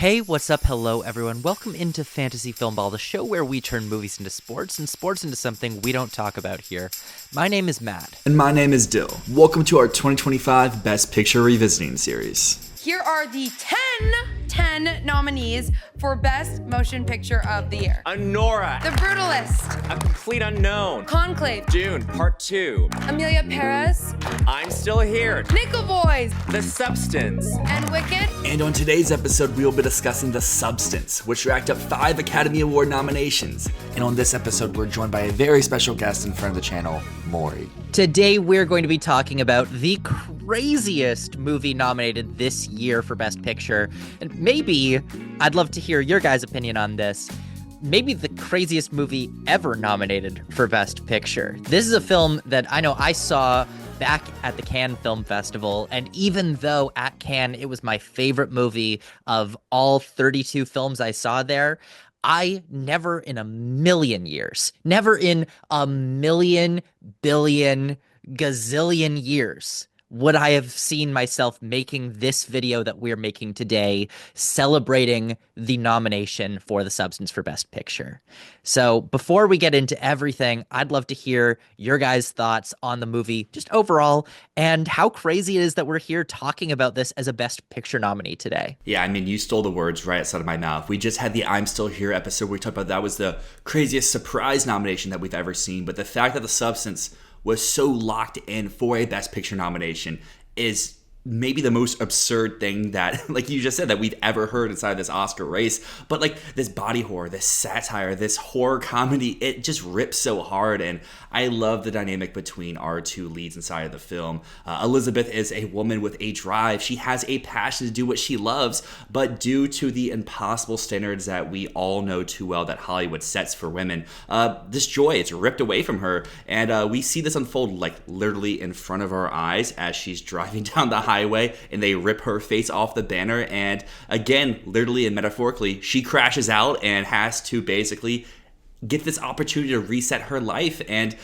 Hey, what's up? Hello, everyone. Welcome into Fantasy Filmball, the show where we turn movies into sports and sports into something we don't talk about here. My name is Matt. And my name is Dyl. Welcome to our 2025 Best Picture Revisiting series. Here are the 10 nominees for Best Motion Picture of the Year. Honora. The Brutalist. A Complete Unknown. Conclave. Dune, Part 2. Amelia Perez. I'm Still Here. Nickel Boys. The Substance. And Wicked. And on today's episode, we will be discussing The Substance, which racked up 5 Academy Award nominations. And on this episode, we're joined by a very special guest and friend of the channel, Morri. Today, we're going to be talking about the craziest movie nominated this year for Best Picture. And maybe, I'd love to hear your guys' opinion on this, maybe the craziest movie ever nominated for Best Picture. This is a film that I know I saw back at the Cannes Film Festival, and even though at Cannes it was my favorite movie of all 32 films I saw there, I never in a million years, never in a million, billion, gazillion years would I have seen myself making this video that we're making today, celebrating the nomination for The Substance for Best Picture. So before we get into everything, I'd love to hear your guys' thoughts on the movie, just overall, and how crazy it is that we're here talking about this as a Best Picture nominee today. Yeah, I mean, you stole the words right outside of my mouth. We just had the I'm Still Here episode where we talked about that was the craziest surprise nomination that we've ever seen. But the fact that The Substance was so locked in for a Best Picture nomination is maybe the most absurd thing that, like you just said, that we've ever heard inside this Oscar race. But like this body horror, this satire, this horror comedy, it just rips so hard. And I love the dynamic between our two leads inside of the film. Elizabeth is a woman with a drive. She has a passion to do what she loves, but due to the impossible standards that we all know too well that Hollywood sets for women, this joy, it's ripped away from her. And we see this unfold like literally in front of our eyes as she's driving down the highway and they rip her face off the banner, and again, literally and metaphorically, she crashes out and has to basically get this opportunity to reset her life. And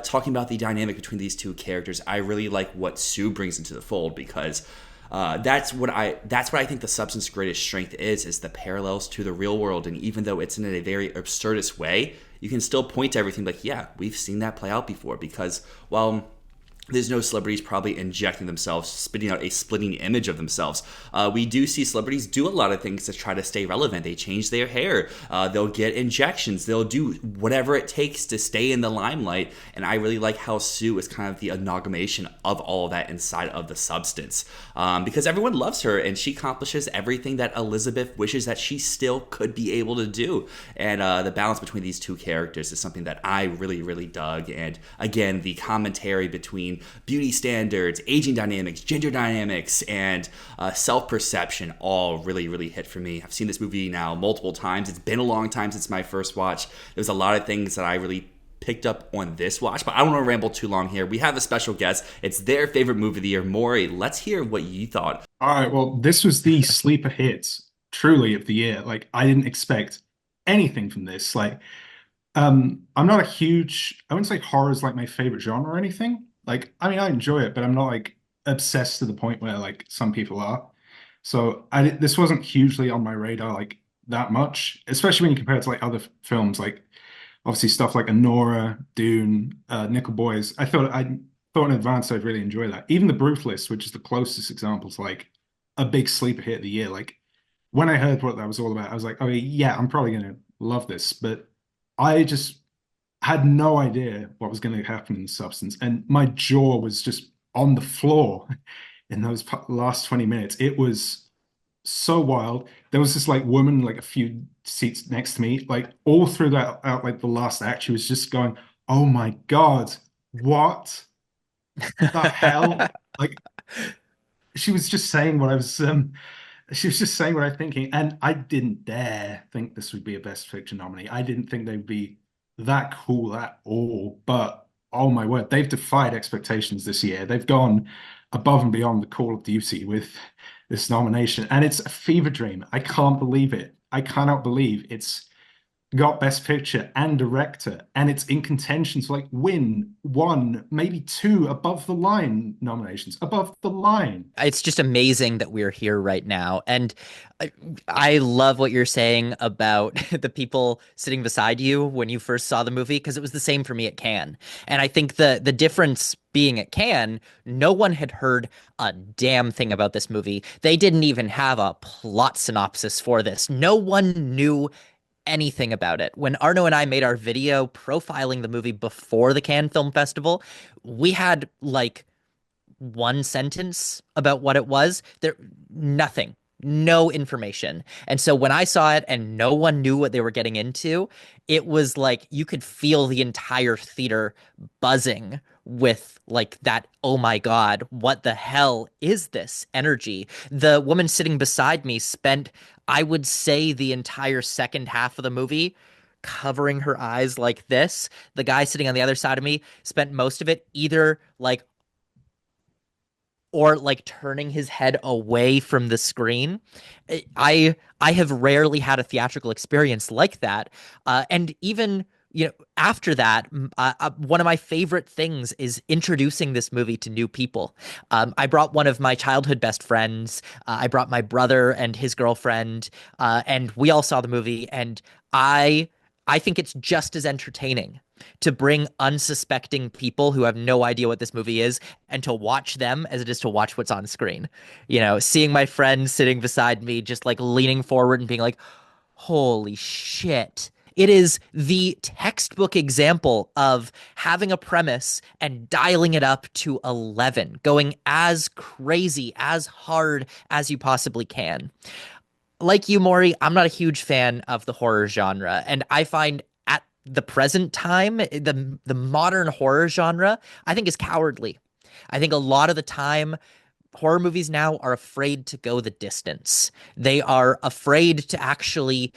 talking about the dynamic between these two characters, I really like what Sue brings into the fold, because that's what I think The Substance's greatest strength is the parallels to the real world. And even though it's in a very absurdist way, you can still point to everything like, yeah, we've seen that play out before. Because while there's no celebrities probably injecting themselves, spitting out a splitting image of themselves, we do see celebrities do a lot of things to try to stay relevant. They change their hair, they'll get injections, they'll do whatever it takes to stay in the limelight. And I really like how Sue is kind of the amalgamation of all of that inside of The Substance, because everyone loves her and she accomplishes everything that Elizabeth wishes that she still could be able to do. And the balance between these two characters is something that I really, really dug. And again, the commentary between beauty standards, aging dynamics, gender dynamics, and self-perception all really, really hit for me. I've seen this movie now multiple times. It's been a long time since my first watch. There's a lot of things that I really picked up on this watch, but I don't want to ramble too long here. We have a special guest. It's their favorite movie of the year. Morri, let's hear what you thought. All right, well, this was the sleeper hit, truly, of the year. Like, I didn't expect anything from this. Like, I'm not a huge, I wouldn't say horror is like my favorite genre or anything. Like, I mean, I enjoy it, but I'm not like obsessed to the point where like some people are. So this wasn't hugely on my radar like that much, especially when you compare it to like other films, like obviously stuff like Honora, Dune, Nickel Boys. I thought in advance I'd really enjoy that. Even The Brutalist, which is the closest example to like a big sleeper hit of the year. Like when I heard what that was all about, I was like, okay, yeah, I'm probably gonna love this, but I just had no idea what was going to happen in The Substance, and my jaw was just on the floor in those last 20 minutes. It was so wild. There was this like woman like a few seats next to me, like all through that out like the last act, she was just going, "Oh my God, what the hell?" Like she was just saying what I was. She was just saying what I was thinking, and I didn't dare think this would be a Best Picture nominee. I didn't think they'd be that cool at all, but oh my word, they've defied expectations this year. They've gone above and beyond the Call of Duty with this nomination, and it's a fever dream. I can't believe it. I cannot believe it's got Best Picture and Director, and it's in contention to like win one, maybe two above the line nominations, above the line. It's just amazing that we're here right now. And I, I love what you're saying about the people sitting beside you when you first saw the movie, because it was the same for me at Cannes. And I think the difference being at Cannes, no one had heard a damn thing about this movie. They didn't even have a plot synopsis for this. No one knew anything about it. When Arno and I made our video profiling the movie before the Cannes Film Festival, we had like one sentence about what it was. There, nothing, no information. And so when I saw it and no one knew what they were getting into, it was like you could feel the entire theater buzzing with like that, oh my God, what the hell is this energy? The woman sitting beside me spent, I would say, the entire second half of the movie covering her eyes like this. The guy sitting on the other side of me spent most of it either like or like turning his head away from the screen. I have rarely had a theatrical experience like that. And even after that, one of my favorite things is introducing this movie to new people. I brought one of my childhood best friends. I brought my brother and his girlfriend, and we all saw the movie. And I think it's just as entertaining to bring unsuspecting people who have no idea what this movie is and to watch them as it is to watch what's on screen. Seeing my friend sitting beside me, just like leaning forward and being like, holy shit. It is the textbook example of having a premise and dialing it up to 11, going as crazy, as hard as you possibly can. Like you, Morri, I'm not a huge fan of the horror genre, and I find at the present time, the modern horror genre, I think is cowardly. I think a lot of the time, horror movies now are afraid to go the distance. They are afraid to actually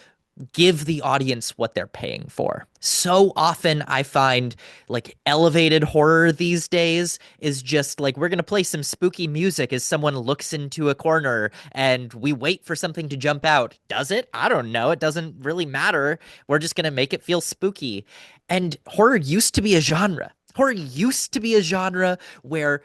give the audience what they're paying for. So often I find like elevated horror these days is just like, we're going to play some spooky music as someone looks into a corner and we wait for something to jump out. Does it? I don't know. It doesn't really matter. We're just going to make it feel spooky. And horror used to be a genre. Horror used to be a genre where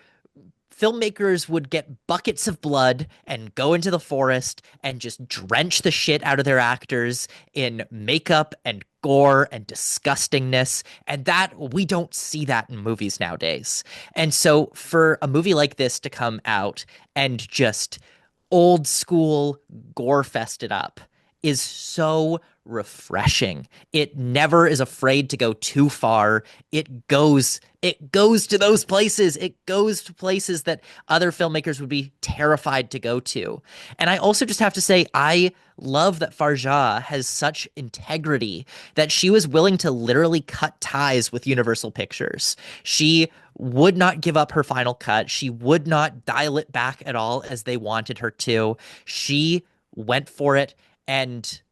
filmmakers would get buckets of blood and go into the forest and just drench the shit out of their actors in makeup and gore and disgustingness. And that we don't see that in movies nowadays. And so for a movie like this to come out and just old school gore fest it up is so refreshing. It never is afraid to go too far. It goes to those places. It goes to places that other filmmakers would be terrified to go to. And I also just have to say, I love that Fargeat has such integrity that she was willing to literally cut ties with Universal Pictures. She would not give up her final cut. She would not dial it back at all as they wanted her to. She went for it. And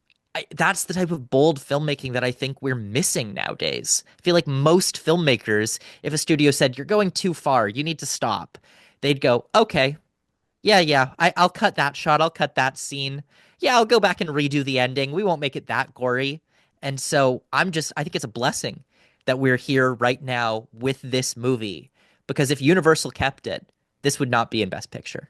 that's the type of bold filmmaking that I think we're missing nowadays. I feel like most filmmakers, if a studio said, you're going too far, you need to stop, they'd go, okay, yeah, I'll cut that shot. I'll cut that scene. Yeah, I'll go back and redo the ending. We won't make it that gory. And so I think it's a blessing that we're here right now with this movie, because if Universal kept it, this would not be in Best Picture.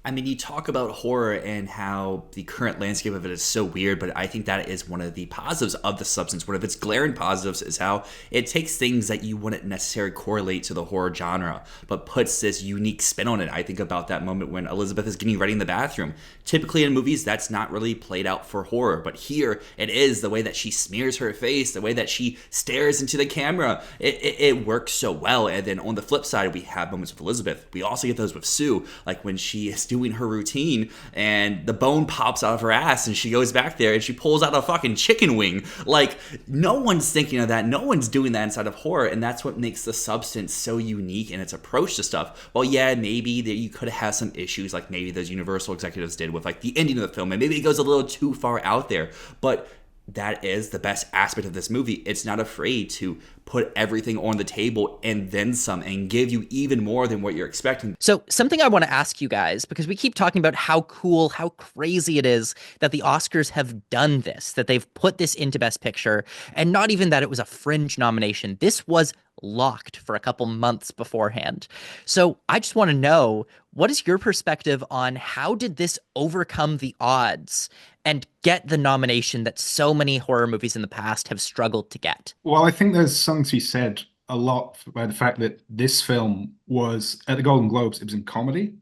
I mean, you talk about horror and how the current landscape of it is so weird, but I think that is one of the positives of The Substance. One of its glaring positives is how it takes things that you wouldn't necessarily correlate to the horror genre, but puts this unique spin on it. I think about that moment when Elizabeth is getting ready in the bathroom. Typically in movies, that's not really played out for horror, but here it is. The way that she smears her face, the way that she stares into the camera, it works so well. And then on the flip side, we have moments with Elizabeth. We also get those with Sue, like when she is doing her routine and the bone pops out of her ass and she goes back there and she pulls out a fucking chicken wing. Like, no one's thinking of that. No one's doing that inside of horror, and that's what makes The Substance so unique in its approach to stuff. Well, yeah, maybe that you could have some issues like maybe those Universal executives did with like the ending of the film, and maybe it goes a little too far out there, but that is the best aspect of this movie. It's not afraid to put everything on the table and then some and give you even more than what you're expecting. So something I want to ask you guys, because we keep talking about how cool, how crazy it is that the Oscars have done this, that they've put this into Best Picture, and not even that it was a fringe nomination. This was locked for a couple months beforehand. So I just want to know, what is your perspective on how did this overcome the odds and get the nomination that so many horror movies in the past have struggled to get? Well, I think there's something to be said a lot by the fact that this film was at the Golden Globes, it was in comedy.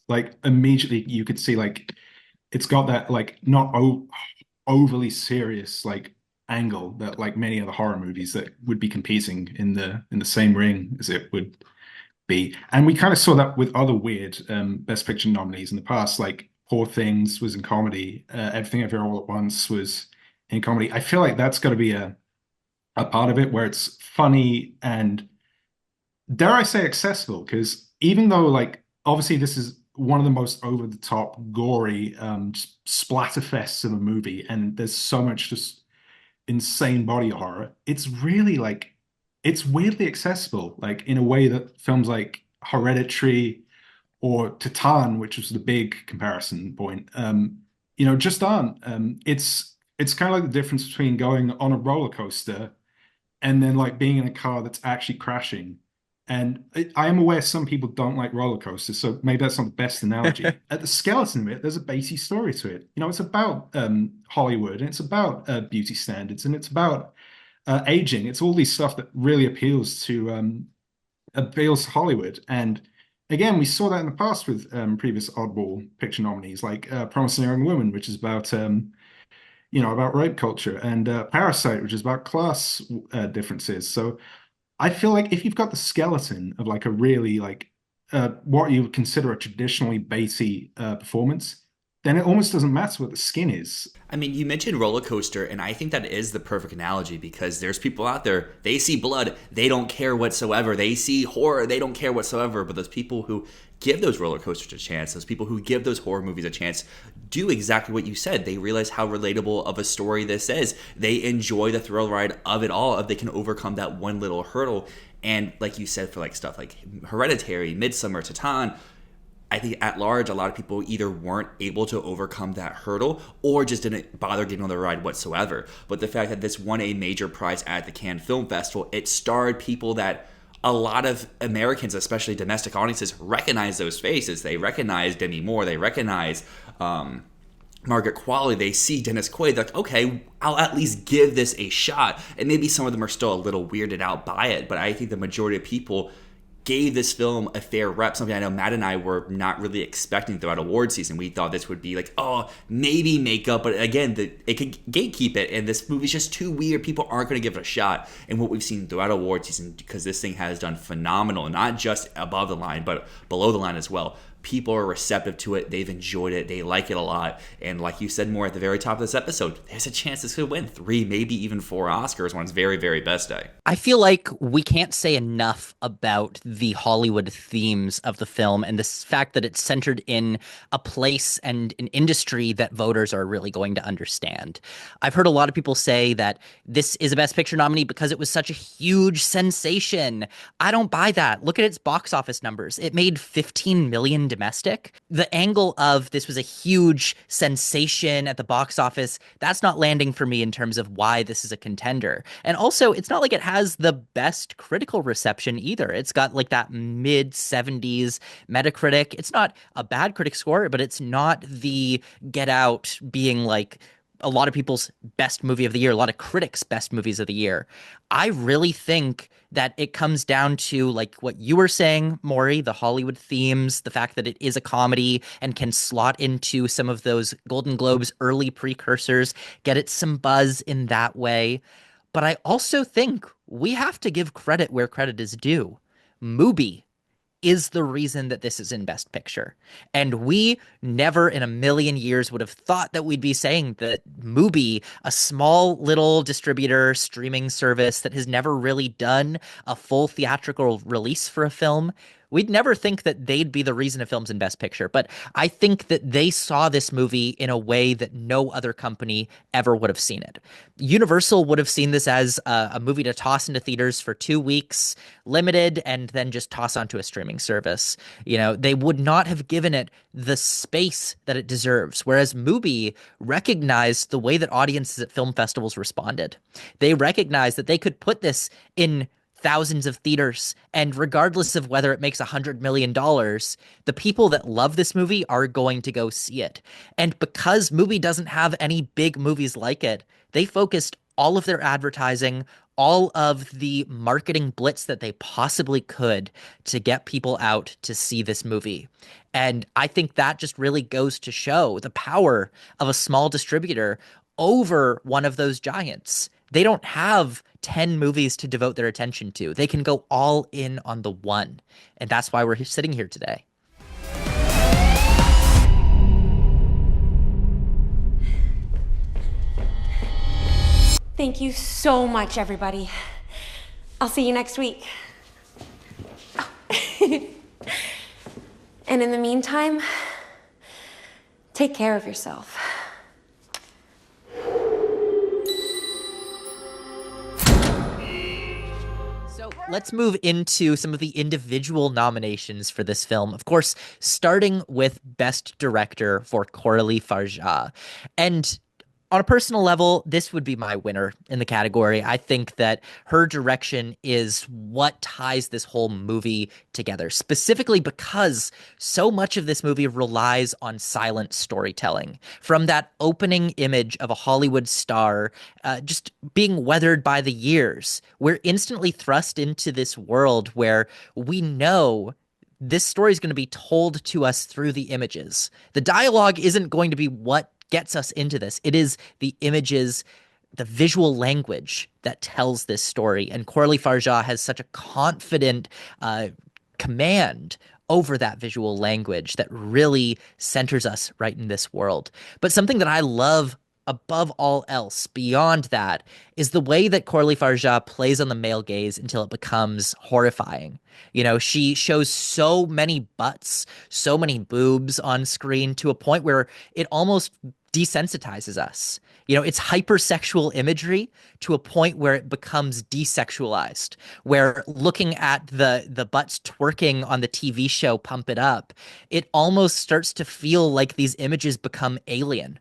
Like immediately you could see like it's got that like not overly serious like angle that like many other horror movies that would be competing in the same ring as it would be. And we kind of saw that with other weird Best Picture nominees in the past, like Poor Things was in comedy, Everything Everywhere All at Once was in comedy. I feel like that's got to be a part of it where it's funny and dare I say accessible, because even though like obviously this is one of the most over the top gory splatterfests of a movie and there's so much just insane body horror, it's really like it's weirdly accessible, like in a way that films like Hereditary or Titan, which was the big comparison point, just aren't. It's kind of like the difference between going on a roller coaster and then like being in a car that's actually crashing. And I am aware some people don't like roller coasters, so maybe that's not the best analogy. At the skeleton of it, there's a basic story to it. It's about Hollywood, and it's about beauty standards, and it's about aging. It's all these stuff that really appeals to Hollywood. And again, we saw that in the past with previous oddball picture nominees, like Promising Young Woman, which is about about rape culture, and Parasite, which is about class differences. So I feel like if you've got the skeleton of like a really like what you would consider a traditionally baity performance, then it almost doesn't matter what the skin is. I mean, you mentioned roller coaster, and I think that is the perfect analogy because there's people out there, they see blood, they don't care whatsoever. They see horror, they don't care whatsoever. But those people who give those roller coasters a chance, those people who give those horror movies a chance, do exactly what you said. They realize how relatable of a story this is. They enjoy the thrill ride of it all, if they can overcome that one little hurdle. And like you said, for like stuff like Hereditary, Midsummer, Titan, I think at large, a lot of people either weren't able to overcome that hurdle or just didn't bother getting on the ride whatsoever. But the fact that this won a major prize at the Cannes Film Festival, it starred people that a lot of Americans, especially domestic audiences, recognize those faces. They recognize Demi Moore. They recognize Margaret Qualley. They see Dennis Quaid. They're like, okay, I'll at least give this a shot. And maybe some of them are still a little weirded out by it, but I think the majority of people gave this film a fair rep, something I know Matt and I were not really expecting throughout award season. We thought this would be like, oh, maybe makeup, but again, it could gatekeep it, and this movie's just too weird. People aren't going to give it a shot. And what we've seen throughout award season, because this thing has done phenomenal, not just above the line, but below the line as well. People are receptive to it. They've enjoyed it. They like it a lot. And like you said more at the very top of this episode, there's a chance this could win 3, maybe even 4 Oscars on its very, very best day. I feel like we can't say enough about the Hollywood themes of the film and the fact that it's centered in a place and an industry that voters are really going to understand. I've heard a lot of people say that this is a Best Picture nominee because it was such a huge sensation. I don't buy that. Look at its box office numbers. It made 15 million domestic. The angle of this was a huge sensation at the box office, that's not landing for me in terms of why this is a contender. And also, it's not like it has the best critical reception either. It's got like that mid 70s Metacritic. It's not a bad critic score, but it's not the Get Out being like a lot of people's best movie of the year, a lot of critics' best movies of the year. I really think that it comes down to like what you were saying, Morri, the Hollywood themes, the fact that it is a comedy and can slot into some of those Golden Globes early precursors, get it some buzz in that way. But I also think we have to give credit where credit is due. Mubi is the reason that this is in Best Picture. And we never in a million years would have thought that we'd be saying that Mubi, a small little distributor streaming service that has never really done a full theatrical release for a film, We'd never think that they'd be the reason a film's in Best Picture, but I think that they saw this movie in a way that no other company ever would have seen it. Universal would have seen this as a movie to toss into theaters for 2 weeks, limited, and then just toss onto a streaming service. They would not have given it the space that it deserves, whereas Mubi recognized the way that audiences at film festivals responded. They recognized that they could put this in thousands of theaters, and regardless of whether it makes $100 million, the people that love this movie are going to go see it. And because Mubi doesn't have any big movies like it, they focused all of their advertising, all of the marketing blitz that they possibly could to get people out to see this movie. And I think that just really goes to show the power of a small distributor over one of those giants. They don't have 10 movies to devote their attention to. They can go all in on the one. And that's why we're sitting here today. Thank you so much, everybody. I'll see you next week. And in the meantime, take care of yourself. So let's move into some of the individual nominations for this film. Of course, starting with Best Director for Coralie Fargeat. And on a personal level, this would be my winner in the category. I think that her direction is what ties this whole movie together, specifically because so much of this movie relies on silent storytelling. From that opening image of a Hollywood star just being weathered by the years, we're instantly thrust into this world where we know this story is going to be told to us through the images. The dialogue isn't going to be what gets us into this. It is the images, the visual language that tells this story. And Coralie Fargeat has such a confident command over that visual language that really centers us right in this world. But something that I love above all else, beyond that, is the way that Coralie Fargeat plays on the male gaze until it becomes horrifying. She shows so many butts, so many boobs on screen to a point where it almost desensitizes us. It's hypersexual imagery to a point where it becomes desexualized, where looking at the butts twerking on the TV show Pump It Up, it almost starts to feel like these images become alien.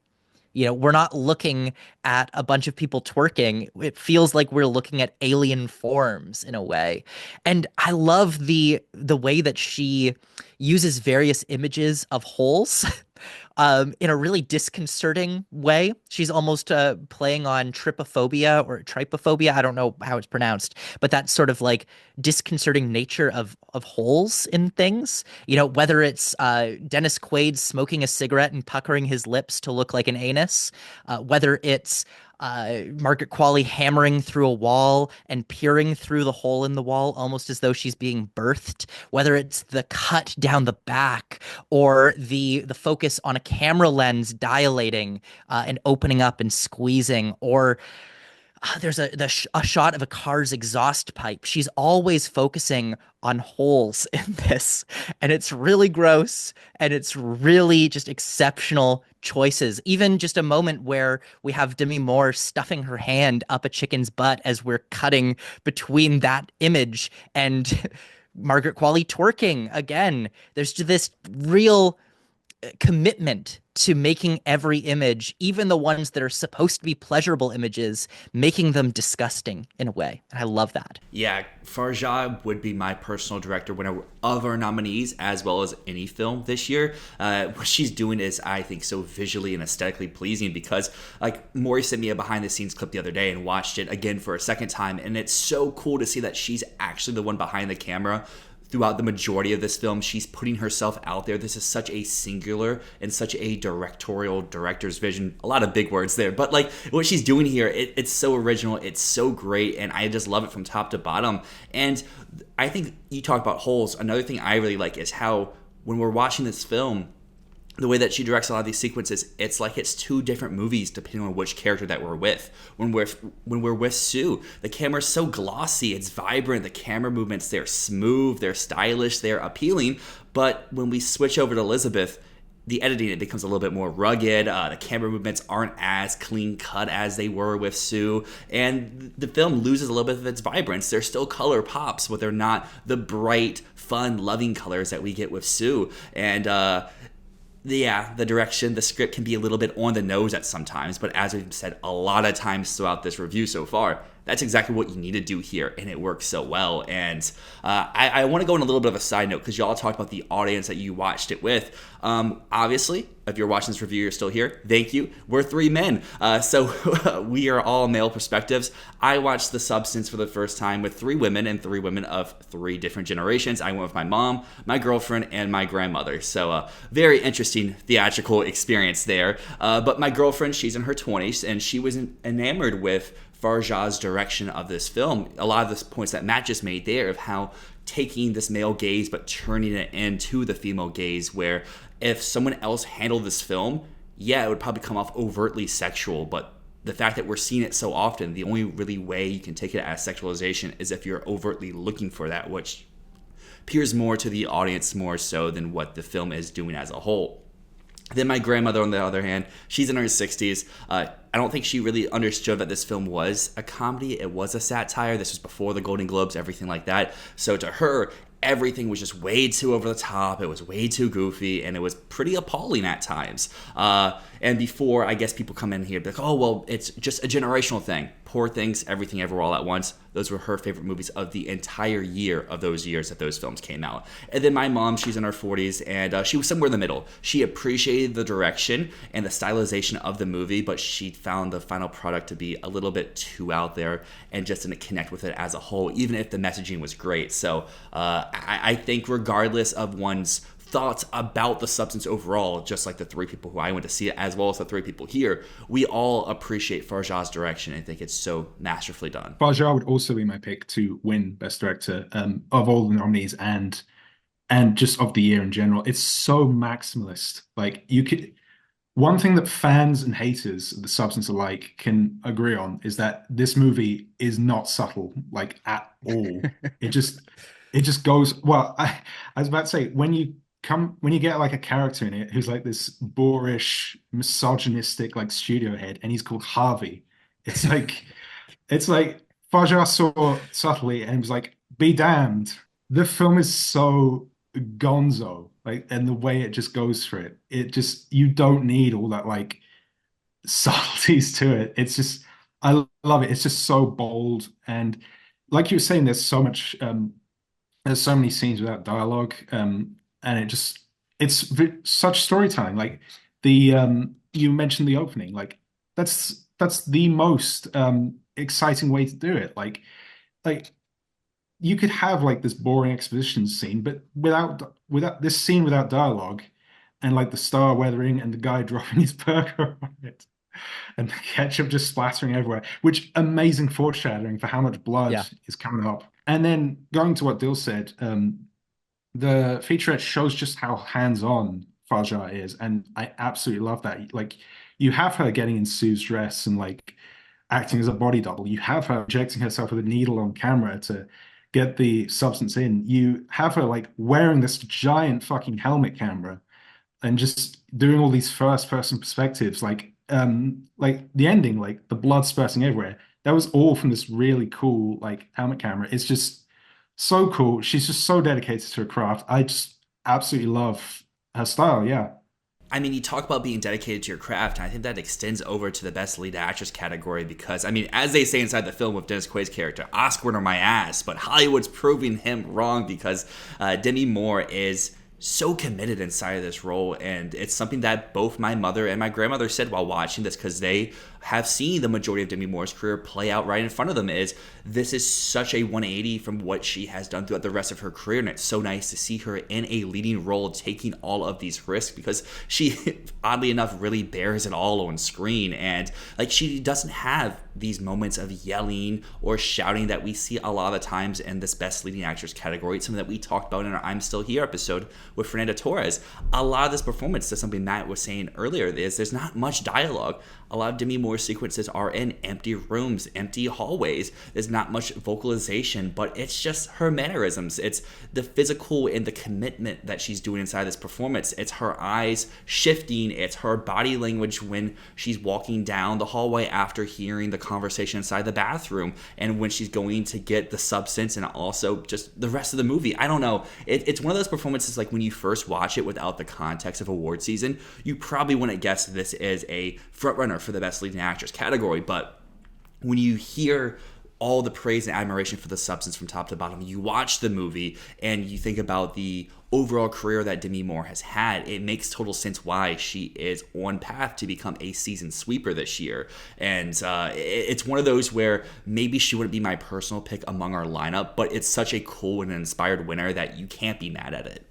We're not looking at a bunch of people twerking. It feels like we're looking at alien forms in a way. And I love the way that she uses various images of holes in a really disconcerting way. She's almost playing on trypophobia or trypophobia. I don't know how it's pronounced, but that sort of like disconcerting nature of holes in things. Whether it's Dennis Quaid smoking a cigarette and puckering his lips to look like an anus, whether it's Margaret Qualley hammering through a wall and peering through the hole in the wall almost as though she's being birthed, whether it's the cut down the back or the focus on a camera lens dilating and opening up and squeezing, or there's a shot of a car's exhaust pipe. She's always focusing on holes in this, and it's really gross, and it's really just exceptional choices. Even just a moment where we have Demi Moore stuffing her hand up a chicken's butt as we're cutting between that image and Margaret Qualley twerking again. There's this real commitment to making every image, even the ones that are supposed to be pleasurable images, making them disgusting in a way. And I love that. Yeah, Fargeat would be my personal director winner of our nominees, as well as any film this year. What she's doing is, I think, so visually and aesthetically pleasing because, like, Morri sent me a behind-the-scenes clip the other day and watched it again for a second time, and it's so cool to see that she's actually the one behind the camera throughout the majority of this film. She's putting herself out there. This is such a singular and such a director's vision. A lot of big words there, but like what she's doing here, it's so original, it's so great, and I just love it from top to bottom. And I think you talk about holes. Another thing I really like is how when we're watching this film, the way that she directs a lot of these sequences, it's like it's two different movies depending on which character that we're with. When we're with Sue, the camera's so glossy, it's vibrant, the camera movements, they're smooth, they're stylish, they're appealing. But when we switch over to Elizabeth, the editing, it becomes a little bit more rugged. The camera movements aren't as clean cut as they were with Sue, and the film loses a little bit of its vibrance. There's still color pops, but they're not the bright, fun, loving colors that we get with Sue. And the direction, the script can be a little bit on the nose at sometimes, but as we've said a lot of times throughout this review so far, that's exactly what you need to do here, and it works so well. And I want to go on a little bit of a side note, because y'all talked about the audience that you watched it with. Obviously, if you're watching this review, you're still here. Thank you. We're three men, so we are all male perspectives. I watched The Substance for the first time with three women, and three women of three different generations. I went with my mom, my girlfriend, and my grandmother. So very interesting theatrical experience there. But my girlfriend, she's in her 20s, and she was enamored with Fargeat's direction of this film. A lot of the points that Matt just made there of how taking this male gaze but turning it into the female gaze, where if someone else handled this film, yeah, it would probably come off overtly sexual, but the fact that we're seeing it so often, the only really way you can take it as sexualization is if you're overtly looking for that, which appears more to the audience more so than what the film is doing as a whole. Then my grandmother, on the other hand, she's in her 60s. I don't think she really understood that this film was a comedy. It was a satire. This was before the Golden Globes, everything like that. So to her, everything was just way too over the top. It was way too goofy, and it was pretty appalling at times. And before, I guess, people come in here and be like, oh, well, it's just a generational thing. Poor Things, Everything Ever All at Once. Those were her favorite movies of the entire year of those years that those films came out. And then my mom, she's in her 40s, and she was somewhere in the middle. She appreciated the direction and the stylization of the movie, but she found the final product to be a little bit too out there and just didn't connect with it as a whole, even if the messaging was great. So I think regardless of one's thoughts about The Substance overall, just like the three people who I went to see it, as well as the three people here, we all appreciate Fargeat's direction and think it's so masterfully done. Fargeat would also be my pick to win Best Director of all the nominees and just of the year in general. It's so maximalist. Like, you could, one thing that fans and haters of The Substance alike can agree on is that this movie is not subtle, like, at all. It just goes, well, I was about to say, when you get like a character in it who's like this boorish, misogynistic, like, studio head, and he's called Harvey, it's like Fargeat saw subtly and was like, be damned. The film is so gonzo, like, and the way it just goes for it, you don't need all that, like, subtleties to it. It's just, I love it. It's just so bold, and like you were saying, there's so much there's so many scenes without dialogue, and it's such storytelling. Like, the you mentioned the opening, like, that's the most exciting way to do it. Like you could have like this boring exposition scene, but without this scene without dialogue, and like the star weathering and the guy dropping his burger on it, and the ketchup just splattering everywhere, which amazing foreshadowing for how much blood is coming up. And then going to what Dyl said, the featurette shows just how hands-on Fargeat is, and I absolutely love that. Like, you have her getting in Sue's dress and like acting as a body double. You have her injecting herself with a needle on camera to get the substance in. You have her like wearing this giant fucking helmet camera and just doing all these first-person perspectives, like the ending, like the blood spurting everywhere. That was all from this really cool like helmet camera. It's just so cool. She's just so dedicated to her craft. I just absolutely love her style. Yeah. I mean, you talk about being dedicated to your craft, and I think that extends over to the Best Lead Actress category because, I mean, as they say inside the film with Dennis Quaid's character, Oscar or my ass, but Hollywood's proving him wrong because Demi Moore is so committed inside of this role, and it's something that both my mother and my grandmother said while watching this, because they have seen the majority of Demi Moore's career play out right in front of them. Is this is such a 180 from what she has done throughout the rest of her career, and it's so nice to see her in a leading role taking all of these risks, because she oddly enough really bears it all on screen, and like, she doesn't have these moments of yelling or shouting that we see a lot of the times in this Best Leading Actress category. It's something that we talked about in our I'm Still Here episode with Fernanda Torres, a lot of this performance, to something Matt was saying earlier, is there's not much dialogue. A lot of Demi Moore's sequences are in empty rooms, empty hallways. There's not much vocalization, but it's just her mannerisms. It's the physical and the commitment that she's doing inside this performance. It's her eyes shifting. It's her body language when she's walking down the hallway after hearing the conversation inside the bathroom, and when she's going to get the substance, and also just the rest of the movie. I don't know. It's one of those performances, like when you first watch it without the context of award season, you probably wouldn't guess this is a frontrunner for the Best Leading Actress category. But when you hear all the praise and admiration for the substance from top to bottom, you watch the movie and you think about the overall career that Demi Moore has had, it makes total sense why she is on path to become a season sweeper this year. And it's one of those where maybe she wouldn't be my personal pick among our lineup, but it's such a cool and inspired winner that you can't be mad at it.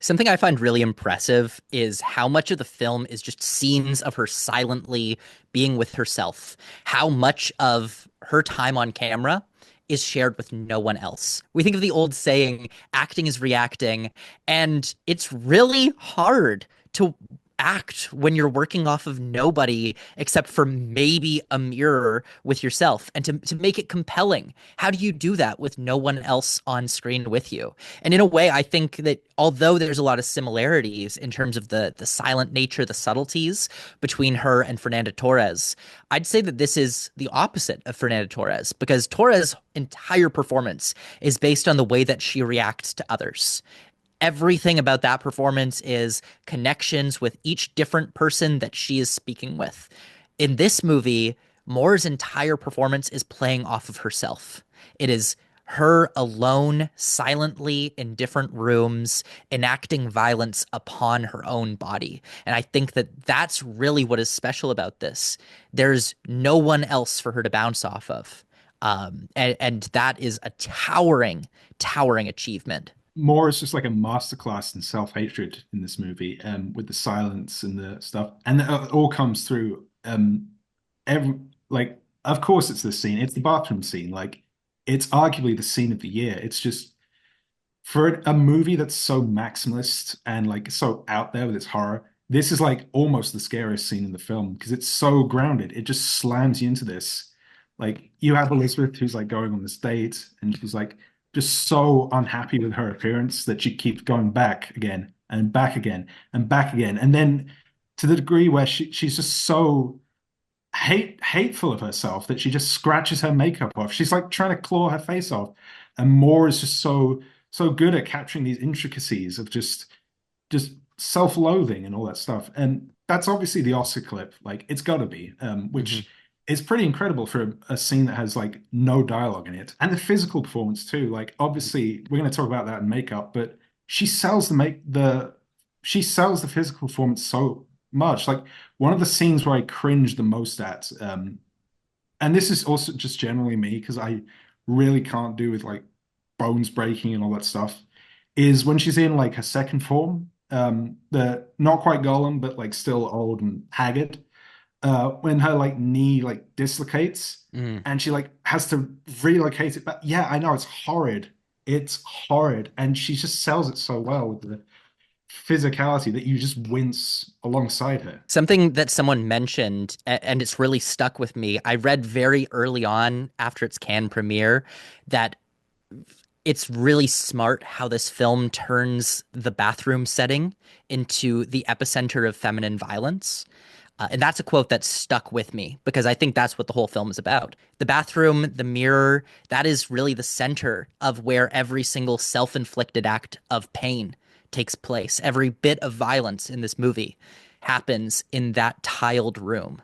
Something I find really impressive is how much of the film is just scenes of her silently being with herself. How much of her time on camera is shared with no one else. We think of the old saying, acting is reacting, and it's really hard to act when you're working off of nobody except for maybe a mirror with yourself, and to make it compelling. How do you do that with no one else on screen with you? And in a way, I think that although there's a lot of similarities in terms of the silent nature, the subtleties between her and Fernanda Torres, I'd say that this is the opposite of Fernanda Torres, because Torres' entire performance is based on the way that she reacts to others. Everything about that performance is connections with each different person that she is speaking with. In this movie, Moore's entire performance is playing off of herself. It is her alone, silently in different rooms, enacting violence upon her own body. And I think that that's really what is special about this. There's no one else for her to bounce off of. And that is a towering, towering achievement. Moore is just like a masterclass in self-hatred in this movie, with the silence and the stuff, and it all comes through. Of course, it's this scene. It's the bathroom scene. Like, it's arguably the scene of the year. It's just, for a movie that's so maximalist and like so out there with its horror, this is like almost the scariest scene in the film because it's so grounded. It just slams you into this. Like, you have Elizabeth who's like going on this date, and she's like just so unhappy with her appearance that she keeps going back again and back again and back again. And then to the degree where she's just so hateful of herself that she just scratches her makeup off. She's like trying to claw her face off. And Moore is just so good at capturing these intricacies of just self-loathing and all that stuff. And that's obviously the Oscar clip. Like, it's got to be, which is pretty incredible for a scene that has like no dialogue in it. And the physical performance too. Like, obviously we're going to talk about that in makeup, but she sells the physical performance so much. Like, one of the scenes where I cringe the most at, and this is also just generally me because I really can't do with like bones breaking and all that stuff, is when she's in like her second form, the not quite Gollum, but like still old and haggard. When her like knee like dislocates and she like has to relocate it back. Yeah, I know, it's horrid. It's horrid. And she just sells it so well with the physicality that you just wince alongside her. Something that someone mentioned, and it's really stuck with me, I read very early on after its Cannes premiere that it's really smart how this film turns the bathroom setting into the epicenter of feminine violence. And that's a quote that stuck with me because I think that's what the whole film is about. The bathroom, the mirror, that is really the center of where every single self-inflicted act of pain takes place. Every bit of violence in this movie happens in that tiled room.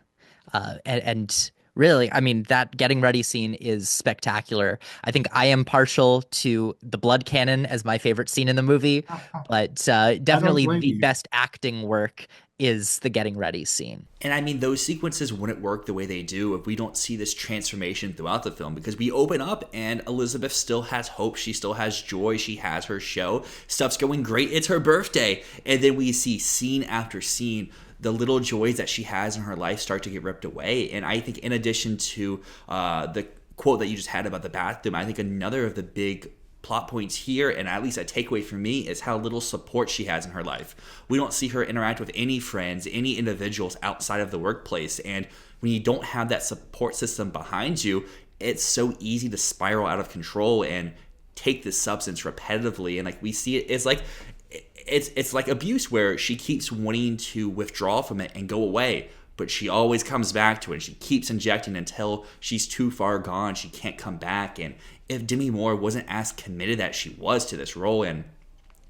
And really, I mean, that getting ready scene is spectacular. I think I am partial to the blood cannon as my favorite scene in the movie, but definitely the best acting work is the getting ready scene. And I mean, those sequences wouldn't work the way they do if we don't see this transformation throughout the film, because we open up and Elizabeth still has hope. She still has joy. She has her show. Stuff's going great. It's her birthday. And then we see scene after scene, the little joys that she has in her life start to get ripped away. And I think in addition to the quote that you just had about the bathroom, I think another of the big plot points here, and at least a takeaway for me, is how little support she has in her life. We don't see her interact with any friends, any individuals outside of the workplace, and when you don't have that support system behind you, it's so easy to spiral out of control and take this substance repetitively. And like we see it, it's like abuse, where she keeps wanting to withdraw from it and go away, but she always comes back to it. She keeps injecting until she's too far gone. She can't come back. And if Demi Moore wasn't as committed as she was to this role and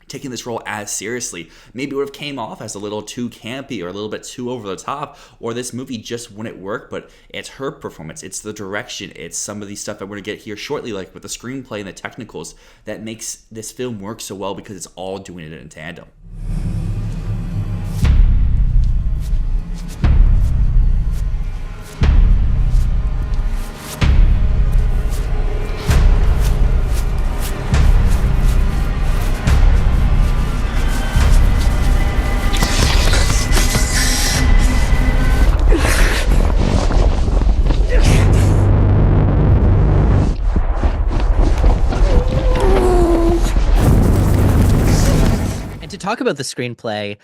taking this role as seriously, maybe it would have came off as a little too campy or a little bit too over the top, or this movie just wouldn't work. But it's her performance, it's the direction, it's some of the stuff that we're going to get here shortly, like with the screenplay and the technicals, that makes this film work so well, because it's all doing it in tandem. Talk about the screenplay.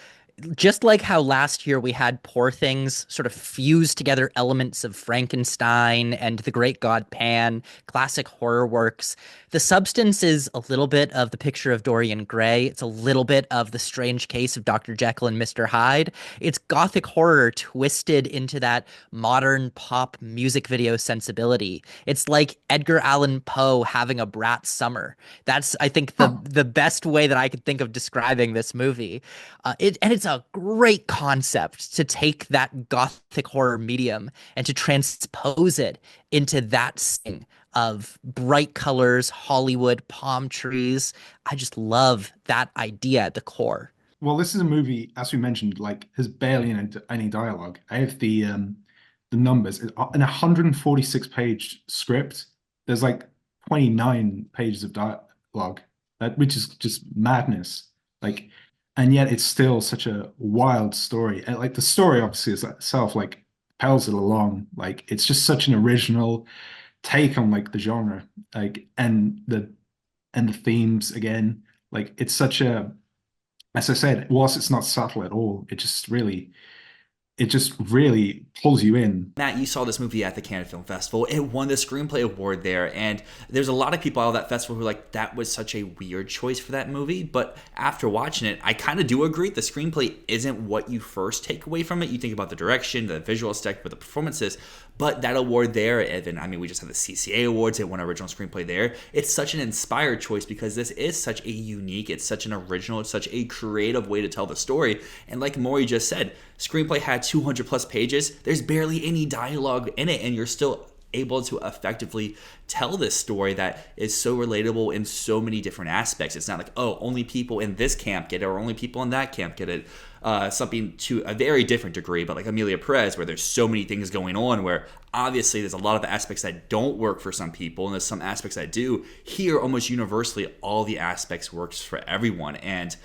Just like how last year we had Poor Things sort of fuse together elements of Frankenstein and The Great God Pan, classic horror works, the substance is a little bit of The Picture of Dorian Gray. It's a little bit of The Strange Case of Dr. Jekyll and Mr. Hyde. It's gothic horror twisted into that modern pop music video sensibility. It's like Edgar Allan Poe having a brat summer. That's, I think, the best way that I could think of describing this movie. And it's a great concept to take that gothic horror medium and to transpose it into that setting of bright colors, Hollywood, palm trees. I just love that idea at the core. Well, this is a movie, as we mentioned, like has barely any dialogue. I have the numbers. In a 146-page script, there's like 29 pages of dialogue, which is just madness. Like, and yet it's still such a wild story. And like the story obviously is itself like propels it along. Like it's just such an original take on like the genre, like and the themes again. Like it's such a, as I said, whilst it's not subtle at all, it just really pulls you in. Matt, you saw this movie at the Cannes Film Festival. It won the Screenplay Award there, and there's a lot of people out of that festival who are like, that was such a weird choice for that movie. But after watching it, I kind of do agree. The screenplay isn't what you first take away from it. You think about the direction, the visual aesthetic, with the performances, but that award there, Evan, I mean, we just had the CCA Awards. It won original screenplay there. It's such an inspired choice because this is such a unique, it's such an original, it's such a creative way to tell the story. And like Morri just said, screenplay had 200 plus pages. There's barely any dialogue in it, and you're still able to effectively tell this story that is so relatable in so many different aspects. It's not like, oh, only people in this camp get it, or only people in that camp get it. Something to a very different degree, but like Emilia Perez, where there's so many things going on, where obviously there's a lot of aspects that don't work for some people, and there's some aspects that do. Here, almost universally, all the aspects works for everyone, and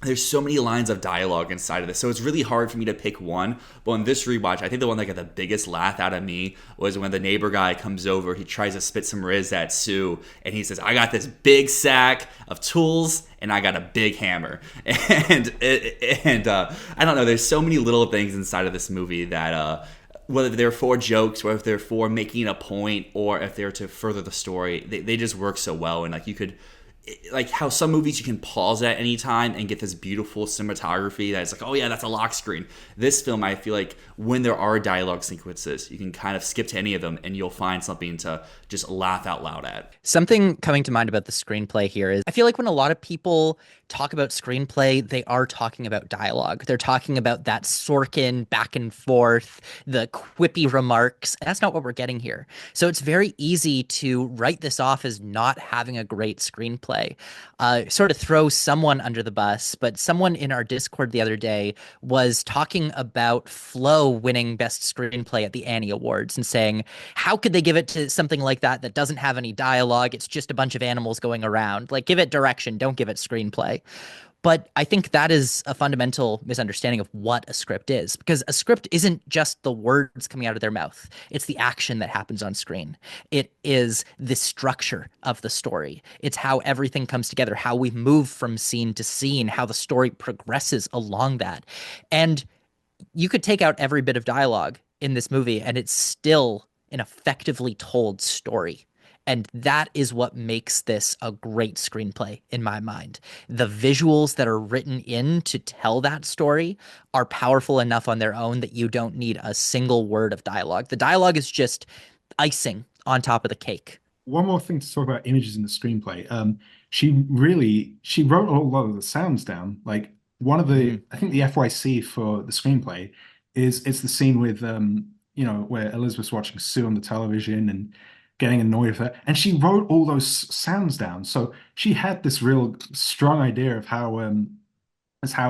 there's so many lines of dialogue inside of this, so it's really hard for me to pick one. But on this rewatch, I think the one that got the biggest laugh out of me was when the neighbor guy comes over. He tries to spit some riz at Sue, and he says, I got this big sack of tools, and I got a big hammer. And I don't know, there's so many little things inside of this movie that whether they're for jokes, or if they're for making a point, or if they're to further the story, they just work so well. And like you could, like how some movies you can pause at any time and get this beautiful cinematography that's like, oh yeah, that's a lock screen. This film, I feel like when there are dialogue sequences, you can kind of skip to any of them and you'll find something to just laugh out loud at. Something coming to mind about the screenplay here is I feel like when a lot of people talk about screenplay, they are talking about dialogue. They're talking about that Sorkin back and forth, the quippy remarks. That's not what we're getting here. So it's very easy to write this off as not having a great screenplay. Sort of throw someone under the bus, but someone in our Discord the other day was talking about Flow winning Best Screenplay at the Annie Awards and saying, how could they give it to something like that doesn't have any dialogue? It's just a bunch of animals going around. Like, give it direction, don't give it screenplay. But I think that is a fundamental misunderstanding of what a script is, because a script isn't just the words coming out of their mouth. It's the action that happens on screen. It is the structure of the story. It's how everything comes together, how we move from scene to scene, how the story progresses along that. And you could take out every bit of dialogue in this movie and it's still an effectively told story. And that is what makes this a great screenplay in my mind. The visuals that are written in to tell that story are powerful enough on their own that you don't need a single word of dialogue. The dialogue is just icing on top of the cake. One more thing to talk about images in the screenplay. She wrote a lot of the sounds down. Like one of the, I think the FYC for the screenplay is it's the scene with where Elizabeth's watching Sue on the television and getting annoyed with her, and she wrote all those sounds down. So she had this real strong idea of how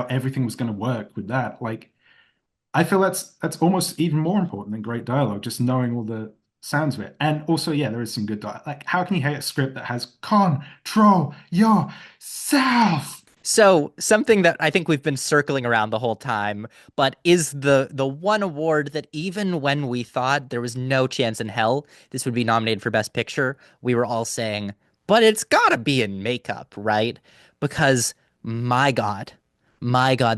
everything was going to work with that. Like, I feel that's almost even more important than great dialogue, just knowing all the sounds of it. And also, yeah, there is some good dialogue. Like, how can you hate a script that has control yourself? So something that I think we've been circling around the whole time, but is the one award that even when we thought there was no chance in hell this would be nominated for Best Picture, we were all saying, but it's gotta be in makeup, right? Because my God,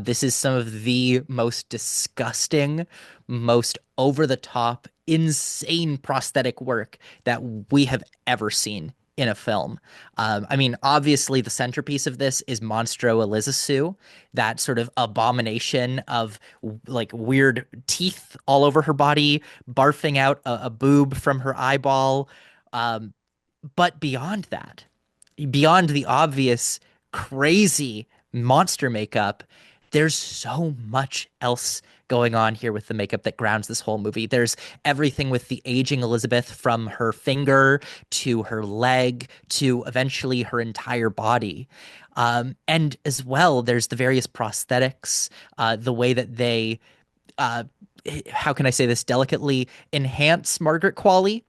this is some of the most disgusting, most over-the-top, insane prosthetic work that we have ever seen in a film. I mean, obviously the centerpiece of this is Monstro Elizasu, that sort of abomination of like weird teeth all over her body, barfing out a boob from her eyeball. But beyond that, beyond the obvious crazy monster makeup, there's so much else going on here with the makeup that grounds this whole movie. There's everything with the aging Elizabeth, from her finger to her leg to eventually her entire body. And as well, there's the various prosthetics, the way that they, how can I say this delicately, enhance Margaret Qualley.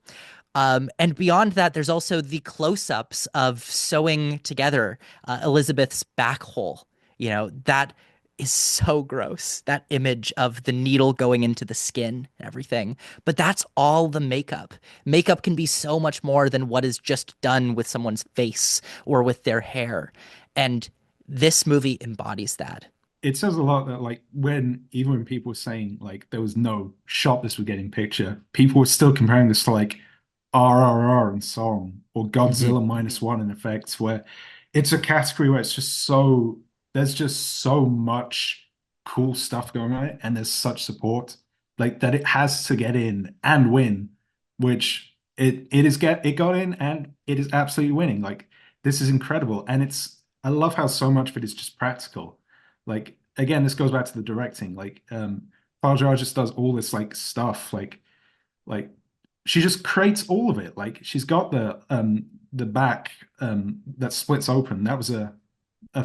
And beyond that, there's also the close-ups of sewing together Elizabeth's back hole. That is so gross, that image of the needle going into the skin and everything. But that's all the makeup. Makeup can be so much more than what is just done with someone's face or with their hair. And this movie embodies that. It says a lot that, like, even when people were saying, like, there was no shot this would get in picture, people were still comparing this to, like, RRR and Song or Godzilla -1 in effects, where it's a category where it's just so... There's just so much cool stuff going on, and there's such support, like, that it has to get in and win, which it got in, and it is absolutely winning. Like, this is incredible, and I love how so much of it is just practical. Like, again, this goes back to the directing. Like, Fargeat just does all this like stuff, like she just creates all of it. Like, she's got the back that splits open. That was a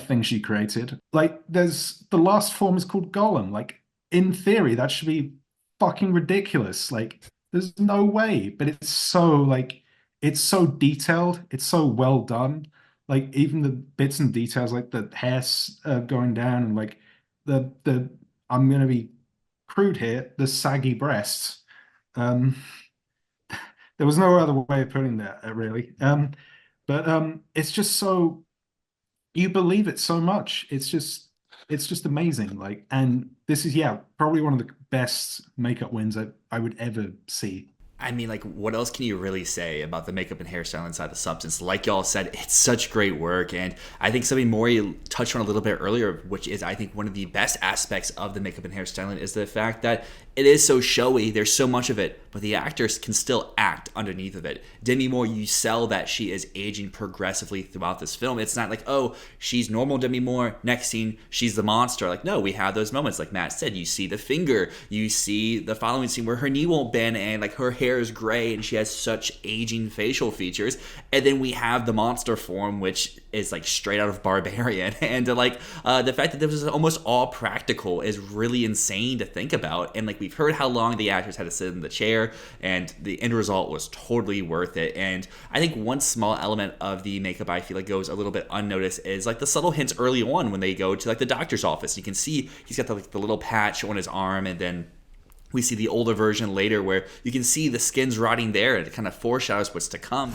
thing she created. Like, there's the last form is called Golem. Like, in theory, that should be fucking ridiculous. Like, there's no way, but it's so detailed. It's so well done. Like, even the bits and details, like the hair going down, and like the I'm gonna be crude here, the saggy breasts. There was no other way of putting that, really. But it's just so, you believe it so much. It's just amazing. Like, and this is, yeah, probably one of the best makeup wins I would ever see. I mean, like, what else can you really say about the makeup and hairstyle inside the Substance? Like y'all said, it's such great work. And I think something Morri touched on a little bit earlier, which is, I think, one of the best aspects of the makeup and hairstyling is the fact that it is so showy. There's so much of it, but the actors can still act underneath of it. Demi Moore, you sell that she is aging progressively throughout this film. It's not like, oh, she's normal Demi Moore, next scene, she's the monster. Like, no, we have those moments. Like Matt said, you see the finger, you see the following scene where her knee won't bend and like her hair is gray and she has such aging facial features. And then we have the monster form, which is like straight out of Barbarian. And the fact that this was almost all practical is really insane to think about. And like we we've heard how long the actors had to sit in the chair, and the end result was totally worth it. And I think one small element of the makeup I feel like goes a little bit unnoticed is like the subtle hints early on when they go to like the doctor's office. You can see he's got the little patch on his arm, and then we see the older version later where you can see the skin's rotting there, and it kind of foreshadows what's to come.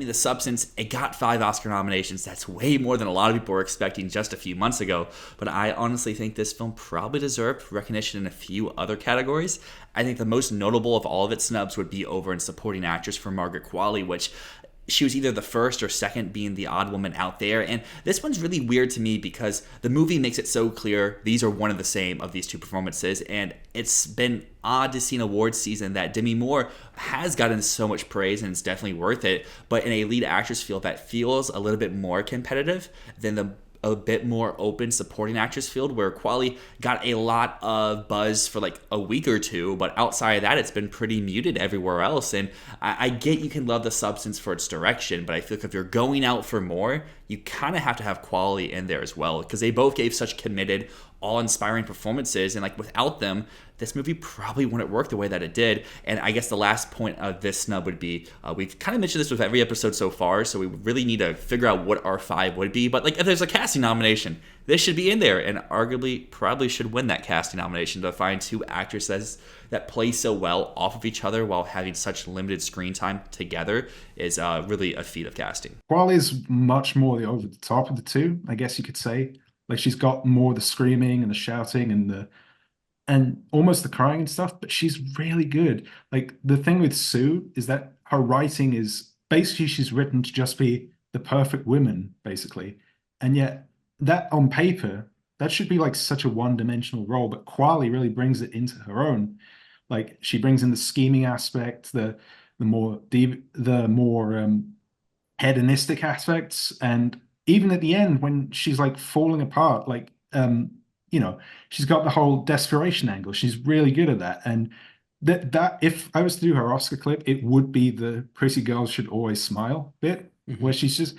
The Substance, it got 5 Oscar nominations. That's way more than a lot of people were expecting just a few months ago. But I honestly think this film probably deserved recognition in a few other categories. I think the most notable of all of its snubs would be over in supporting actress for Margaret Qualley, which she was either the first or second being the odd woman out there. And this one's really weird to me because the movie makes it so clear these are one of the same of these two performances. And it's been odd to see an awards season that Demi Moore has gotten so much praise, and it's definitely worth it. But in a lead actress field that feels a little bit more competitive than a bit more open supporting actress field, where Qualley got a lot of buzz for like a week or two, but outside of that, it's been pretty muted everywhere else. And I get you can love The Substance for its direction, but I feel like if you're going out for more, you kind of have to have Qualley in there as well, because they both gave such committed, all-inspiring performances, and like without them, this movie probably wouldn't work the way that it did. And I guess the last point of this snub would be, we've kind of mentioned this with every episode so far, so we really need to figure out what our 5 would be. But like, if there's a casting nomination, this should be in there, and arguably probably should win that casting nomination. To find 2 actresses that play so well off of each other while having such limited screen time together is really a feat of casting. Qualley's much more the over the top of the two, I guess you could say. Like, she's got more the screaming and the shouting and almost the crying and stuff, but she's really good. Like, the thing with Sue is that her writing is basically, she's written to just be the perfect woman, basically. And yet that on paper, that should be like such a one-dimensional role, but Qualley really brings it into her own. Like, she brings in the scheming aspect, the more hedonistic aspects, and even at the end when she's like falling apart, like she's got the whole desperation angle. She's really good at that. And that if I was to do her Oscar clip, it would be the pretty girls should always smile bit, where she's just,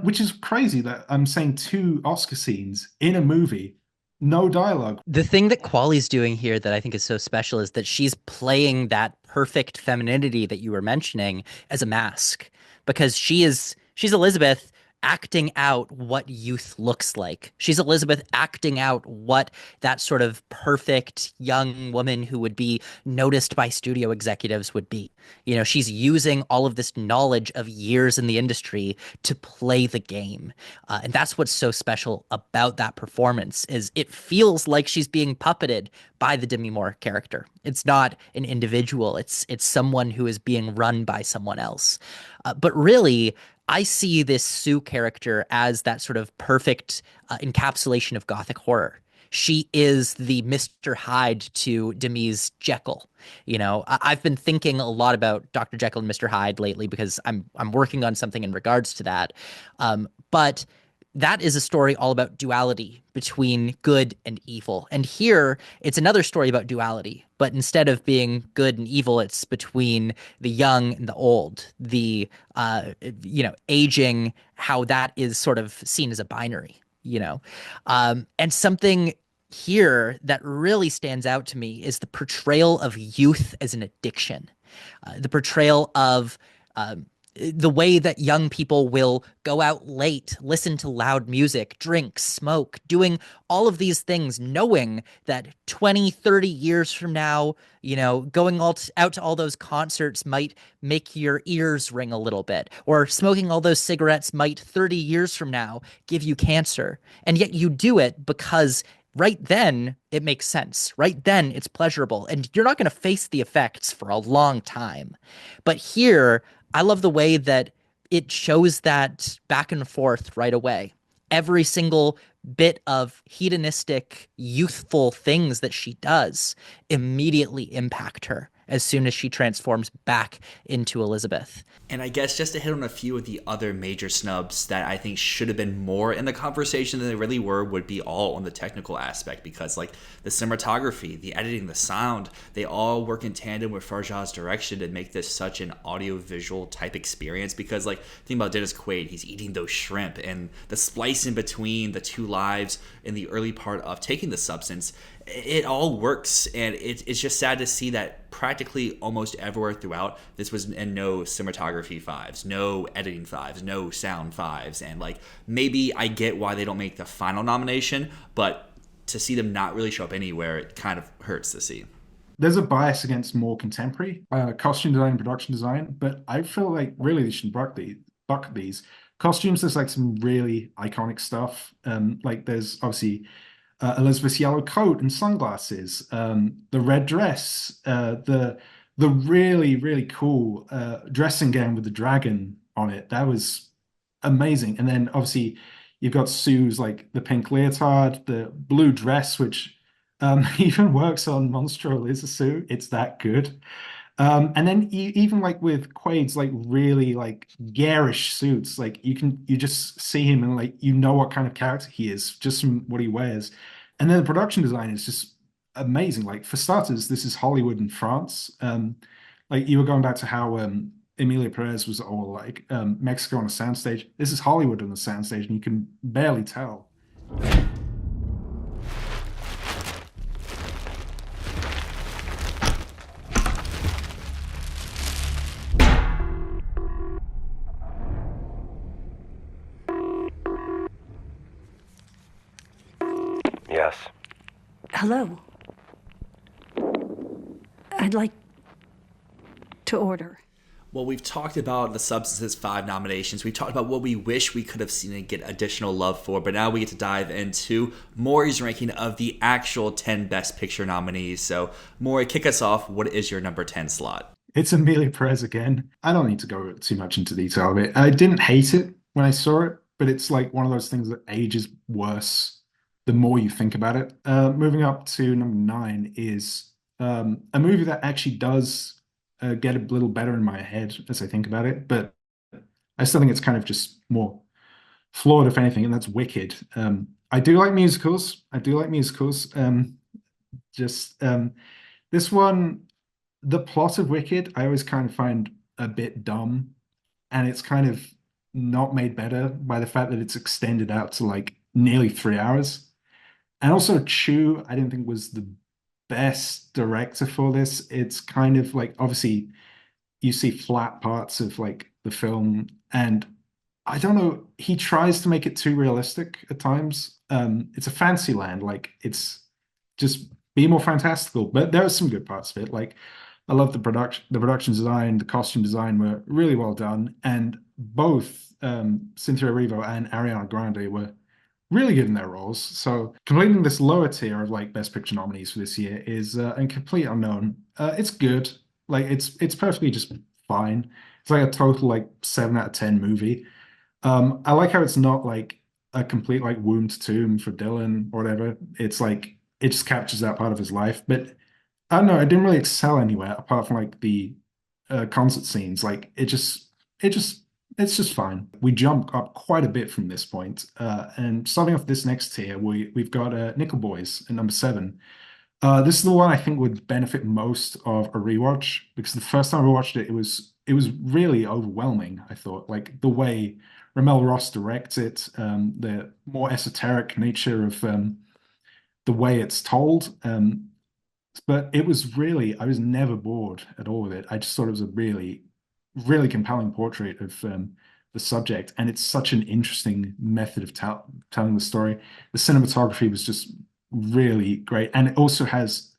which is crazy that I'm saying 2 Oscar scenes in a movie, no dialogue. The thing that Qualley's doing here that I think is so special is that she's playing that perfect femininity that you were mentioning as a mask, because she's Elizabeth acting out what youth looks like. She's Elizabeth acting out what that sort of perfect young woman who would be noticed by studio executives would be. You know, she's using all of this knowledge of years in the industry to play the game. And that's what's so special about that performance, is it feels like she's being puppeted by the Demi Moore character. It's not an individual. It's someone who is being run by someone else. But really, I see this Sue character as that sort of perfect encapsulation of Gothic horror. She is the Mr. Hyde to Demi's Jekyll. You know, I've been thinking a lot about Dr. Jekyll and Mr. Hyde lately because I'm working on something in regards to that. But that is a story all about duality between good and evil. And here it's another story about duality, but instead of being good and evil, it's between the young and the old, the, aging, how that is sort of seen as a binary, and something here that really stands out to me is the portrayal of youth as an addiction, the portrayal of, the way that young people will go out late, listen to loud music, drink, smoke, doing all of these things, knowing that 20, 30 years from now, going out to all those concerts might make your ears ring a little bit, or smoking all those cigarettes might 30 years from now give you cancer. And yet you do it because right then it makes sense. Right then it's pleasurable, and you're not going to face the effects for a long time. But here, I love the way that it shows that back and forth right away. Every single bit of hedonistic, youthful things that she does immediately impact her. as soon as she transforms back into Elizabeth. And I guess just to hit on a few of the other major snubs that I think should have been more in the conversation than they really were would be all on the technical aspect, because like the cinematography, the editing, the sound, they all work in tandem with Fargeat's direction to make this such an audio-visual type experience. Because like think about Dennis Quaid, he's eating those shrimp and the splice in between the two lives in the early part of taking the substance, it all works. And it's just sad to see that practically almost everywhere throughout, this was in no cinematography fives, no editing fives, no sound fives. And like, maybe I get why they don't make the final nomination, but to see them not really show up anywhere, it kind of hurts to see. There's a bias against more contemporary costume design and production design, but I feel like really they should bucket these. Costumes, there's like some really iconic stuff. Like there's obviously Elizabeth's yellow coat and sunglasses, the red dress, the really, really cool dressing gown with the dragon on it. That was amazing. And then obviously you've got Sue's like the pink leotard, the blue dress, which even works on Monstro Liz Sue. It's that good. And then even like with Quaid's like really like garish suits, like you just see him and like you know what kind of character he is just from what he wears. And then the production design is just amazing. Like for starters, this is Hollywood in France. Like you were going back to how Emilia Perez was all like Mexico on a soundstage. This is Hollywood on a soundstage, and you can barely tell. Yes. Hello. I'd like to order. Well, we've talked about the Substances 5 nominations. We've talked about what we wish we could have seen and get additional love for, but now we get to dive into Morri's ranking of the actual 10 Best Picture nominees. So, Morri, kick us off. What is your number 10 slot? It's Emilia Perez again. I don't need to go too much into detail of it. I didn't hate it when I saw it, but it's like one of those things that ages worse the more you think about it. Moving up to number 9 is a movie that actually does get a little better in my head as I think about it, but I still think it's kind of just more flawed, if anything, and that's Wicked. I do like musicals. This one, the plot of Wicked, I always kind of find a bit dumb, and it's kind of not made better by the fact that it's extended out to like nearly 3 hours. And also Chu, I didn't think was the best director for this. It's kind of like, obviously you see flat parts of like the film, and I don't know, he tries to make it too realistic at times. It's a fancy land, like it's just be more fantastical, but there are some good parts of it. Like I love the production design, the costume design were really well done, and both Cynthia Erivo and Ariana Grande were really good in their roles. So completing this lower tier of like Best Picture nominees for this year is a complete unknown. It's good. Like it's perfectly just fine. It's like a total like 7 out of 10 movie. I like how it's not like a complete like womb to tomb for Dylan or whatever. It's like it just captures that part of his life. But I don't know, it didn't really excel anywhere apart from like the concert scenes. Like it's just fine. We jump up quite a bit from this point. And starting off this next tier, we've got Nickel Boys at number 7. This is the one I think would benefit most of a rewatch, because the first time I watched it, it was really overwhelming, I thought. Like the way Ramel Ross directs it, the more esoteric nature of the way it's told. But it was really, I was never bored at all with it. I just thought it was a really really compelling portrait of the subject, and it's such an interesting method of telling the story. The cinematography was just really great, and it also has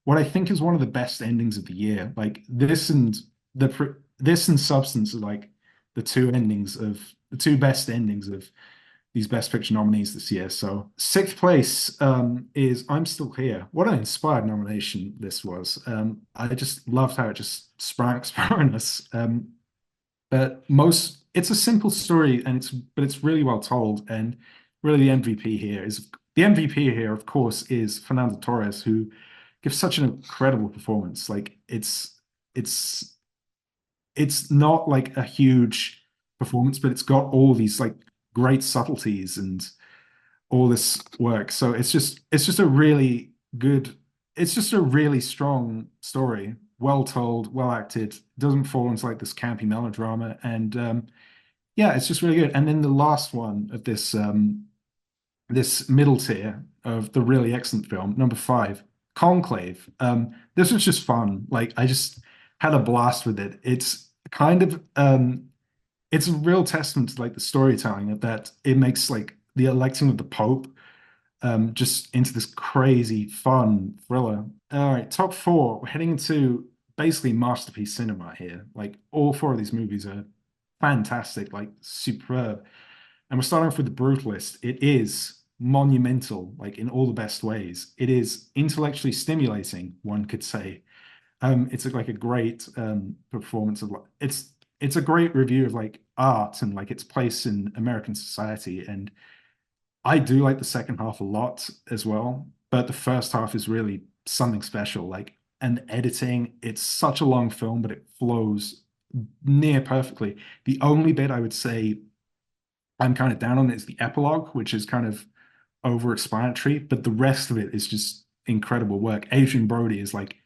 what I think is one of the best endings of the year. Like this and Substance are like the two best endings of these Best Picture nominees this year. So 6th place is I'm Still Here. What an inspired nomination this was. I just loved how it just sprang on us. But it's a simple story, and it's really well told. And really, the MVP here, of course, is Fernando Torres, who gives such an incredible performance. Like it's it's not like a huge performance, but it's got all these like great subtleties and all this work. So it's just a really good, it's just a really strong story, well told, well acted, doesn't fall into like this campy melodrama, and yeah, it's just really good. And then the last one of this middle tier of the really excellent film, number 5, Conclave. This was just fun. Like I just had a blast with it. It's kind of it's a real testament to like the storytelling of that it makes like the electing of the Pope just into this crazy fun thriller. All right, top 4. We're heading into basically masterpiece cinema here. Like all 4 of these movies are fantastic, like superb. And we're starting off with The Brutalist. It is monumental, like in all the best ways. It is intellectually stimulating, one could say. It's like a great performance of it's a great review of like art and like its place in American society. And I do like the second half a lot as well, but the first half is really something special. Like, and editing, it's such a long film, but it flows near perfectly. The only bit I would say I'm kind of down on is the epilogue, which is kind of over-explanatory, but the rest of it is just incredible work. Adrian Brody is like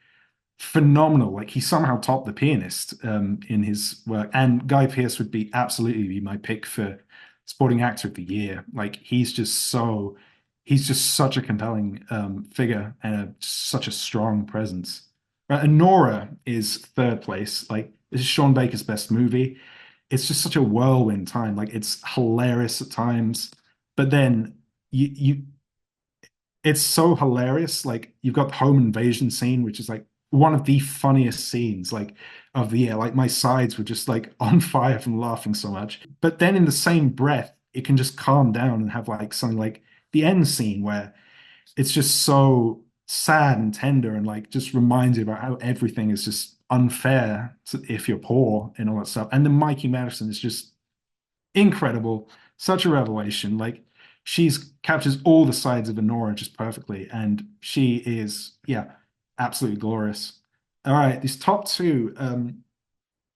phenomenal. Like he somehow topped The Pianist in his work, and Guy Pearce would be absolutely be my pick for supporting actor of the year. Like he's just such a compelling figure and such a strong presence. Right, and Nora is third place. Like this is Sean Baker's best movie. It's just such a whirlwind time. Like it's hilarious at times, but then you it's so hilarious. Like you've got the home invasion scene, which is like one of the funniest scenes like of the year. Like my sides were just like on fire from laughing so much. But then in the same breath, it can just calm down and have like something like the end scene where it's just so sad and tender and like just reminds you about how everything is just unfair if you're poor and all that stuff. And then Mikey Madison is just incredible, such a revelation. Like she's captures all the sides of Honora just perfectly, and she is, yeah, absolutely glorious. All right, these top 2,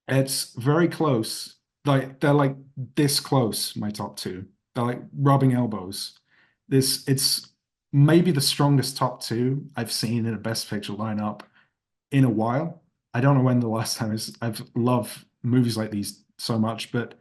it's very close. Like they're like this close, my top 2. They're like rubbing elbows. It's maybe the strongest top 2 I've seen in a Best Picture lineup in a while. I don't know when the last time is. I've loved movies like these so much, but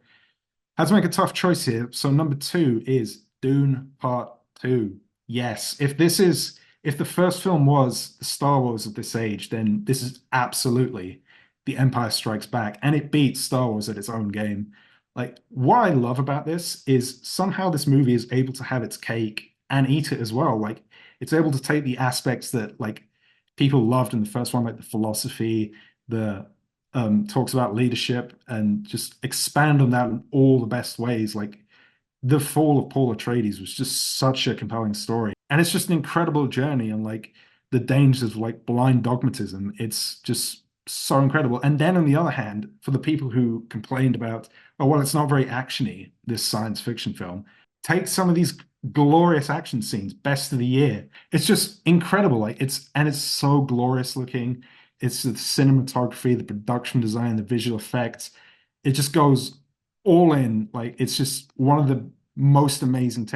had to make a tough choice here. So number 2 is Dune Part 2. Yes, if the first film was the Star Wars of this age, then this is absolutely The Empire Strikes Back, and it beats Star Wars at its own game. Like what I love about this is somehow this movie is able to have its cake and eat it as well. Like it's able to take the aspects that like people loved in the first one, like the philosophy, the talks about leadership, and just expand on that in all the best ways. Like the fall of Paul Atreides was just such a compelling story, and it's just an incredible journey on like the dangers of like blind dogmatism. It's just so incredible. And then on the other hand, for the people who complained about, oh well, it's not very actiony, this science fiction film, take some of these glorious action scenes, best of the year. It's just incredible. Like it's so glorious looking. It's the cinematography, the production design, the visual effects. It just goes all in. Like it's just one of the most amazing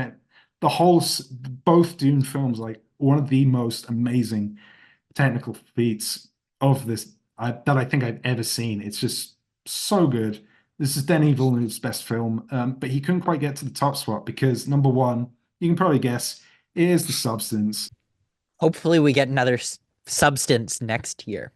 both Dune films, like one of the most amazing technical feats of this that I think I've ever seen. It's just so good. This is Denis Villeneuve's best film, but he couldn't quite get to the top spot because number 1, you can probably guess, is The Substance. Hopefully we get another Substance next year.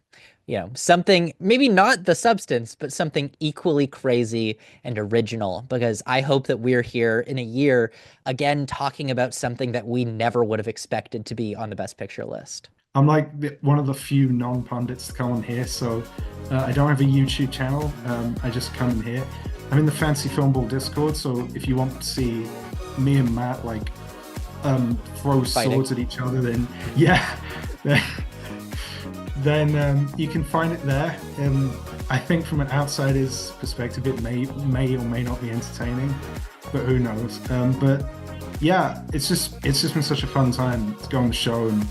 You know, something, maybe not The Substance, but something equally crazy and original, because I hope that we're here in a year again talking about something that we never would have expected to be on the Best Picture list. I'm like one of the few non-pundits to come on here, so I don't have a YouTube channel. I just come in here. I'm in the Fantasy Filmball Discord, so if you want to see me and Matt like throw swords at each other, then yeah, then you can find it there. I think from an outsider's perspective, it may or may not be entertaining, but who knows? But yeah, it's just been such a fun time to go on the show and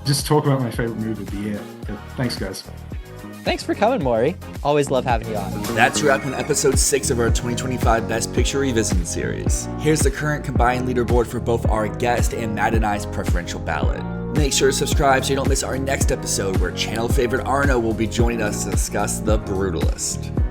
just talk about my favorite movie of the year. Thanks, guys. Thanks for coming, Morri. Always love having you on. That's a wrap on episode 6 of our 2025 Best Picture Revisiting series. Here's the current combined leaderboard for both our guest and Matt and I's preferential ballot. Make sure to subscribe so you don't miss our next episode where channel favorite Arno will be joining us to discuss The Brutalist.